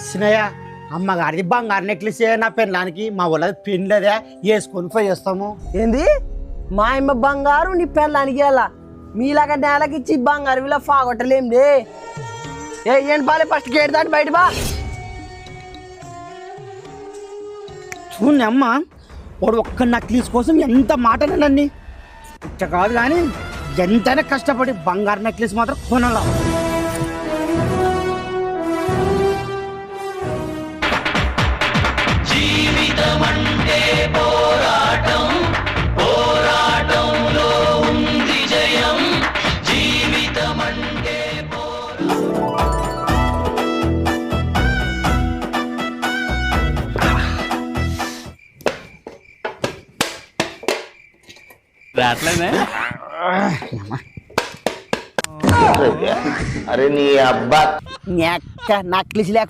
సినయ్య అమ్మగారిది బంగారు నెక్లెస్ నా పెళ్ళానికి మా వాళ్ళది పెళ్ళదే వేసుకొని పోయి వస్తాము. ఏంది మా అమ్మ బంగారు నీ పెళ్ళానికి ఎలా మీలాగా నేలకిచ్చి బంగారు ఇలా ఫాగొట్టలేండి. ఏం పాలే ఫస్ట్ గేట్ దాటి బయట బా. చూడండి అమ్మ వాడు ఒక్క నెక్లెస్ కోసం ఎంత మాటనండి ఇచ్చ కాదు కానీ ఎంతైనా కష్టపడి బంగారు నెక్లెస్ మాత్రం కొనాల. అరే నీ అబ్బా నెక్లెస్ లేకపోతే